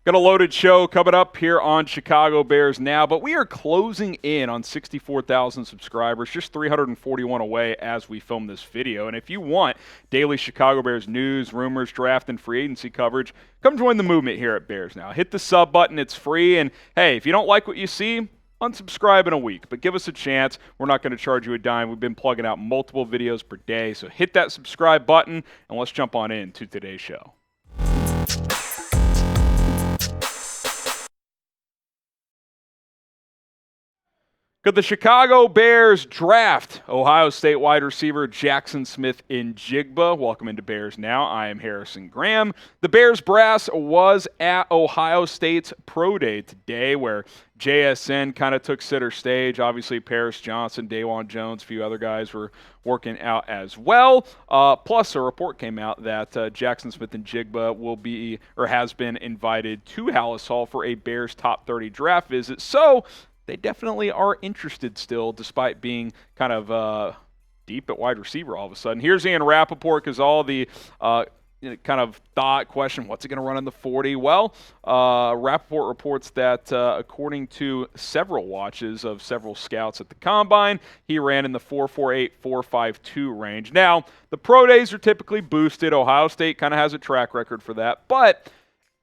Got a loaded show coming up here on Chicago Bears Now, but we are closing in on 64,000 subscribers, just 341 away as we film this video. And if you want daily Chicago Bears news, rumors, draft, and free agency coverage, come join the movement here at Bears Now. Hit the sub button, it's free. And hey, if you don't like what you see, unsubscribe in a week, but give us a chance. We're not going to charge you a dime. We've been plugging out multiple videos per day, so hit that subscribe button, and let's jump on into today's show. Could the Chicago Bears draft Ohio State wide receiver Jaxon Smith-Njigba? Welcome into Bears Now. I am Harrison Graham. The Bears brass was at Ohio State's Pro Day today, where JSN kind of took center stage. Obviously, Paris Johnson, Dawand Jones, a few other guys were working out as well. Plus, a report came out that Jaxon Smith-Njigba will be or has been invited to Hallis Hall for a Bears top 30 draft visit. So they definitely are interested still, despite being kind of deep at wide receiver all of a sudden. Here's Ian Rapoport, because all the kind of thought, question, what's he going to run in the 40? Well, Rapoport reports that according to several watches of several scouts at the Combine, he ran in the 4.48, 4.52 range. Now, the pro days are typically boosted. Ohio State kind of has a track record for that, but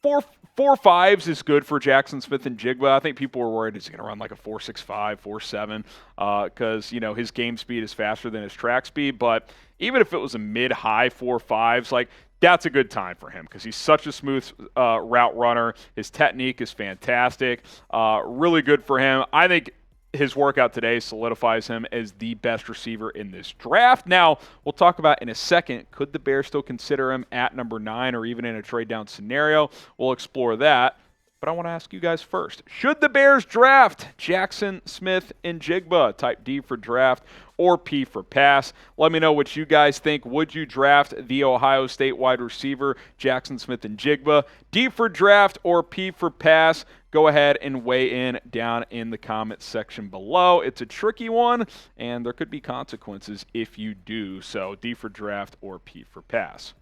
4.5s is good for Jaxon Smith-Njigba. I think people were worried, is he going to run like a 4.65, 4.7, because, you know, his game speed is faster than his track speed. But even if it was a mid-high 4.5s, like, that's a good time for him because he's such a smooth route runner. His technique is fantastic. Really good for him. I think his workout today solidifies him as the best receiver in this draft. Now, we'll talk about in a second, could the Bears still consider him at number 9 or even in a trade-down scenario? We'll explore that. But I want to ask you guys first, should the Bears draft Jaxon Smith-Njigba? Type D for draft or P for pass. Let me know what you guys think. Would you draft the Ohio State wide receiver Jaxon Smith-Njigba? D for draft or P for pass? Go ahead and weigh in down in the comments section below. It's a tricky one, and there could be consequences if you do. So D for draft or P for pass.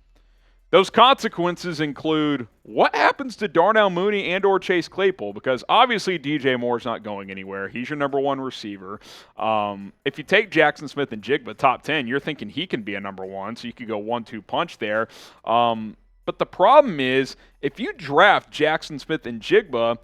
Those consequences include what happens to Darnell Mooney and or Chase Claypool, because obviously DJ Moore's not going anywhere. He's your number 1 receiver. If you take Jaxon Smith-Njigba top 10, you're thinking he can be a number 1, so you could go 1-2 punch there. But the problem is, if you draft Jaxon Smith-Njigba,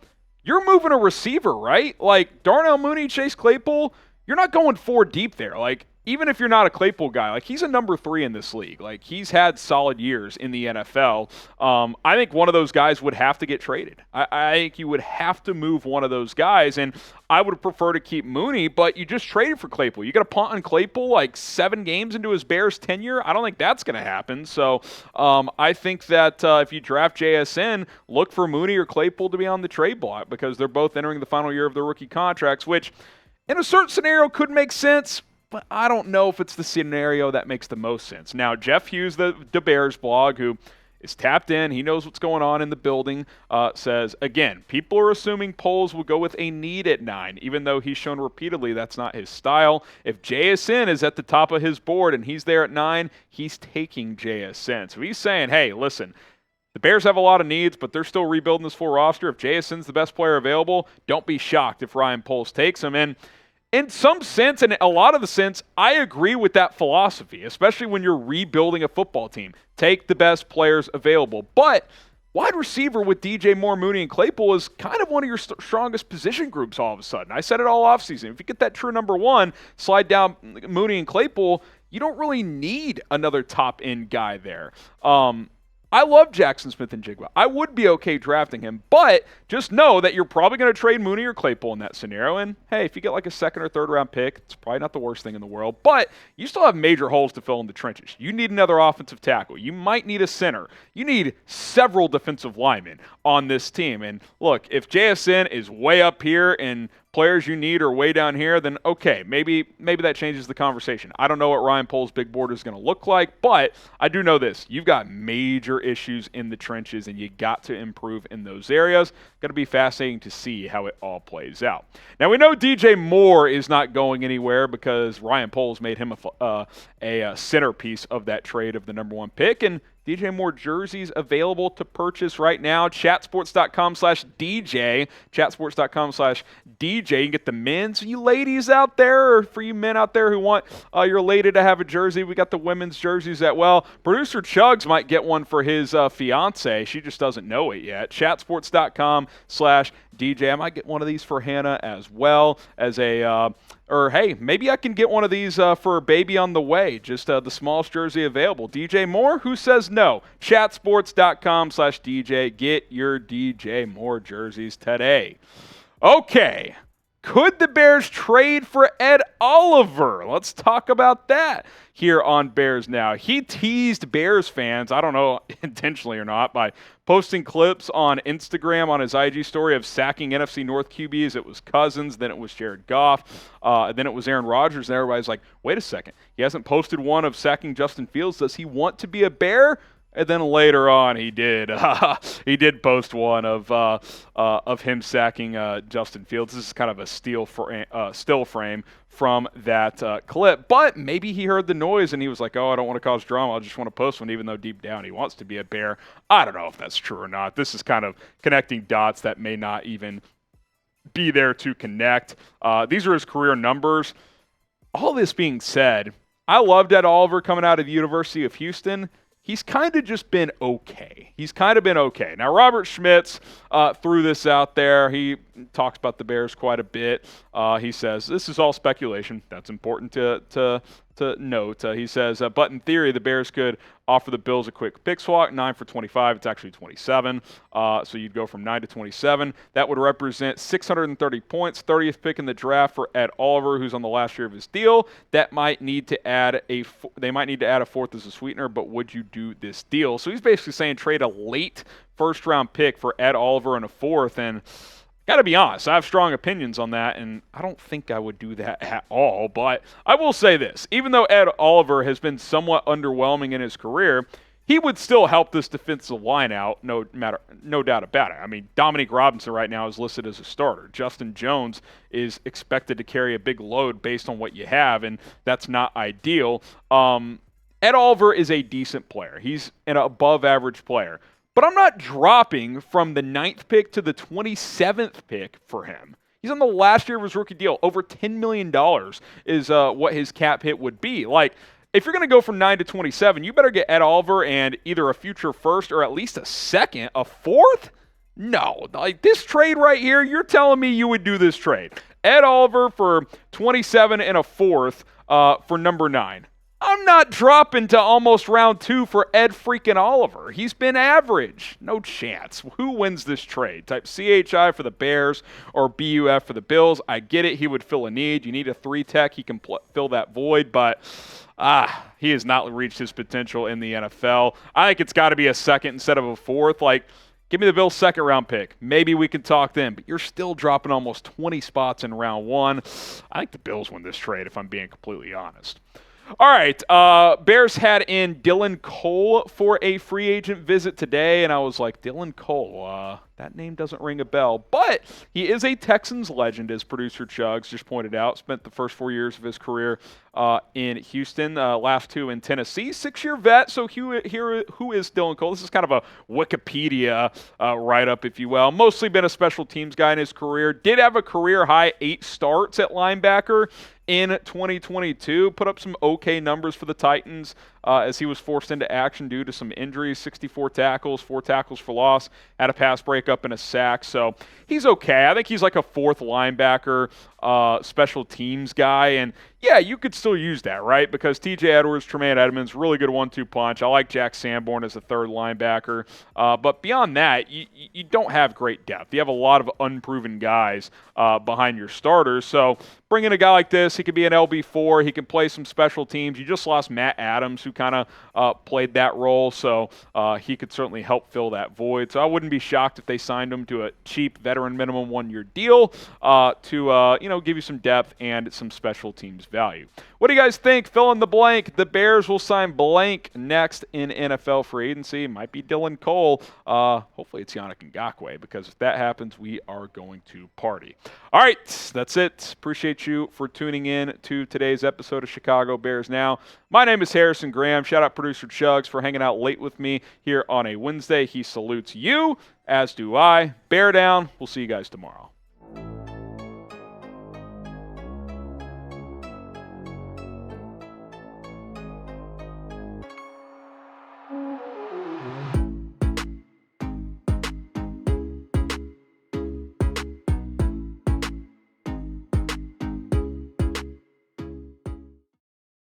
you're moving a receiver, right? Like Darnell Mooney, Chase Claypool, you're not going 4 deep there. Like, even if you're not a Claypool guy, like he's a number 3 in this league. Like he's had solid years in the NFL. I think one of those guys would have to get traded. I think you would have to move one of those guys, and I would prefer to keep Mooney, but you just traded for Claypool. You got to punt on Claypool like 7 games into his Bears tenure? I don't think that's going to happen. So I think that if you draft JSN, look for Mooney or Claypool to be on the trade block because they're both entering the final year of their rookie contracts, which in a certain scenario could make sense, but I don't know if it's the scenario that makes the most sense. Now, Jeff Hughes, the Bears blog, who is tapped in, he knows what's going on in the building, says, again, people are assuming Poles will go with a need at 9, even though he's shown repeatedly that's not his style. If JSN is at the top of his board and he's there at 9, he's taking JSN. So he's saying, hey, listen, the Bears have a lot of needs, but they're still rebuilding this full roster. If JSN's the best player available, don't be shocked if Ryan Poles takes him. And in some sense, and a lot of the sense, I agree with that philosophy, especially when you're rebuilding a football team. Take the best players available. But wide receiver with DJ Moore, Mooney, and Claypool is kind of one of your strongest position groups all of a sudden. I said it all offseason. If you get that true number 1, slide down Mooney and Claypool, you don't really need another top-end guy there. I love Jaxon Smith-Njigba. I would be okay drafting him, but just know that you're probably going to trade Mooney or Claypool in that scenario. And hey, if you get like a 2nd or 3rd round pick, it's probably not the worst thing in the world, but you still have major holes to fill in the trenches. You need another offensive tackle. You might need a center. You need several defensive linemen on this team. And look, if JSN is way up here and players you need are way down here, then okay, maybe that changes the conversation. I don't know what Ryan Poles' big board is going to look like, but I do know this. You've got major issues in the trenches, and you got to improve in those areas. Going to be fascinating to see how it all plays out. Now, we know DJ Moore is not going anywhere because Ryan Poles made him a centerpiece of that trade of the number 1 pick, and DJ Moore jerseys available to purchase right now. Chatsports.com/DJ. Chatsports.com/DJ. You can get the men's, you ladies out there, or for you men out there who want your lady to have a jersey. We got the women's jerseys as well. Producer Chugs might get one for his fiance. She just doesn't know it yet. Chatsports.com/DJ. I might get one of these for Hannah as well as or hey, maybe I can get one of these for a baby on the way. Just the smallest jersey available. DJ Moore, who says no? Chatsports.com/DJ. Get your DJ Moore jerseys today. Okay. Could the Bears trade for Ed Oliver? Let's talk about that here on Bears Now. He teased Bears fans, I don't know intentionally or not, by posting clips on Instagram on his IG story of sacking NFC North QBs. It was Cousins, then it was Jared Goff, then it was Aaron Rodgers, and everybody's like, wait a second, he hasn't posted one of sacking Justin Fields. Does he want to be a Bear? And then later on, he did. He did post one of him sacking Justin Fields. This is kind of a still frame from that clip. But maybe he heard the noise and he was like, "Oh, I don't want to cause drama. I just want to post one," even though deep down he wants to be a Bear. I don't know if that's true or not. This is kind of connecting dots that may not even be there to connect. These are his career numbers. All this being said, I loved Ed Oliver coming out of the University of Houston. He's kind of just been okay. Now, Robert Schmitz threw this out there. He talks about the Bears quite a bit. He says, this is all speculation. That's important to note. He says, but in theory, the Bears could offer the Bills a quick pick swap, 9 for 25. It's actually 27. So you'd go from 9 to 27. That would represent 630 points, 30th pick in the draft for Ed Oliver, who's on the last year of his deal. They might need to add a fourth as a sweetener, but would you do this deal? So he's basically saying trade a late first-round pick for Ed Oliver and a fourth, and got to be honest, I have strong opinions on that, and I don't think I would do that at all. But I will say this. Even though Ed Oliver has been somewhat underwhelming in his career, he would still help this defensive line out, no doubt about it. I mean, Dominique Robinson right now is listed as a starter. Justin Jones is expected to carry a big load based on what you have, and that's not ideal. Ed Oliver is a decent player. He's an above-average player. But I'm not dropping from the 9th pick to the 27th pick for him. He's on the last year of his rookie deal. Over $10 million is what his cap hit would be. Like, if you're going to go from 9 to 27, you better get Ed Oliver and either a future first or at least a second. A fourth? No. Like, this trade right here, you're telling me you would do this trade. Ed Oliver for 27 and a fourth for number 9. I'm not dropping to almost round 2 for Ed freaking Oliver. He's been average. No chance. Who wins this trade? Type CHI for the Bears or BUF for the Bills. I get it. He would fill a need. You need a 3 tech. He can fill that void, but he has not reached his potential in the NFL. I think it's got to be a second instead of a fourth. Like, give me the Bills' second round pick. Maybe we can talk then, but you're still dropping almost 20 spots in round 1. I think the Bills win this trade, if I'm being completely honest. All right, Bears had in Dylan Cole for a free agent visit today, and I was like, Dylan Cole, that name doesn't ring a bell. But he is a Texans legend, as producer Chugs just pointed out. Spent the first 4 years of his career in Houston, last 2 in Tennessee. 6-year vet, so who is Dylan Cole? This is kind of a Wikipedia write-up, if you will. Mostly been a special teams guy in his career. Did have a career-high 8 starts at linebacker in 2022, put up some okay numbers for the Titans as he was forced into action due to some injuries, 64 tackles, 4 tackles for loss, had a pass breakup and a sack. So he's okay. I think he's like a 4th linebacker, special teams guy. And yeah, you could still use that, right? Because TJ Edwards, Tremaine Edmonds, really good 1-2 punch. I like Jack Sanborn as a 3rd linebacker. But beyond that, you don't have great depth. You have a lot of unproven guys behind your starters. So bring in a guy like this. He could be an LB4. He can play some special teams. You just lost Matt Adams, who kind of played that role. So he could certainly help fill that void. So I wouldn't be shocked if they signed him to a cheap veteran minimum 1-year deal to give you some depth and some special teams value. What do you guys think? Fill in the blank. The Bears will sign blank next in NFL free agency. Might be Dylan Cole. Hopefully it's Yannick Ngakoue, because if that happens, we are going to party. All right, that's it. Appreciate you for tuning in to today's episode of Chicago Bears Now. My name is Harrison Graham. Graham. Shout out producer Chugs for hanging out late with me here on a Wednesday. He salutes you, as do I. Bear down. We'll see you guys tomorrow.